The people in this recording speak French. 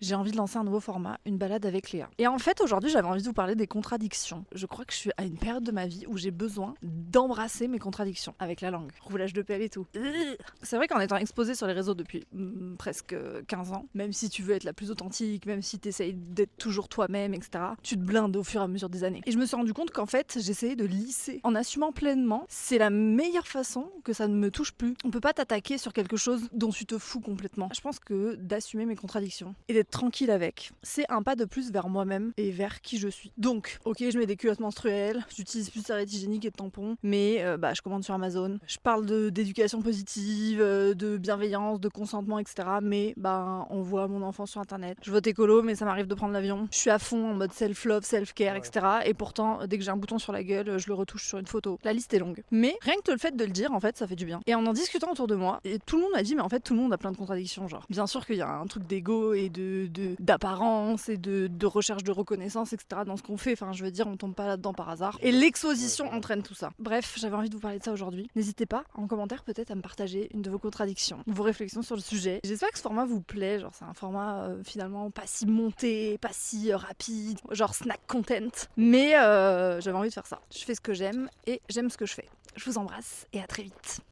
J'ai envie de lancer un nouveau format, une balade avec Léa. Et en fait, aujourd'hui, j'avais envie de vous parler des contradictions. Je crois que je suis à une période de ma vie où j'ai besoin d'embrasser mes contradictions avec la langue. Roulage de pelle et tout. C'est vrai qu'en étant exposée sur les réseaux depuis presque 15 ans, même si tu veux être la plus authentique, même si tu essayes d'être toujours toi-même, etc., tu te blindes au fur et à mesure des années. Et je me suis rendu compte qu'en fait, j'essayais de lisser. En assumant pleinement, c'est la meilleure façon que ça ne me touche plus. On peut pas t'attaquer sur quelque chose dont tu te fous complètement. Je pense que d'assumer mes contradictions et d'être tranquille avec, c'est un pas de plus vers moi-même et vers qui je suis. Donc, ok, je mets des culottes menstruelles, j'utilise plus de serviettes hygiéniques et de tampons, mais je commande sur Amazon. Je parle d'éducation positive, de bienveillance, de consentement, etc. Mais on voit mon enfant sur internet. Je vote écolo, mais ça m'arrive de prendre l'avion. Je suis à fond en mode self-love, self-care, etc. Et pourtant, dès que j'ai un bouton sur la gueule, je le retouche sur une photo. La liste est longue. Mais rien que le fait de le dire, en fait, ça fait du bien. Et en discutant autour de moi, et tout le monde m'a dit, mais en fait, tout le monde a plein de contradictions, genre. Bien sûr qu'il y a un truc d'ego et d'apparence et de recherche de reconnaissance, etc. dans ce qu'on fait. Enfin, je veux dire, on tombe pas là-dedans par hasard. Et l'exposition entraîne tout ça. Bref, j'avais envie de vous parler de ça aujourd'hui. N'hésitez pas, en commentaire, peut-être à me partager une de vos contradictions, vos réflexions sur le sujet. J'espère que ce format vous plaît. Genre, c'est un format finalement pas si monté, pas si rapide, genre snack content. Mais j'avais envie de faire ça. Je fais ce que j'aime et j'aime ce que je fais. Je vous embrasse et à très vite.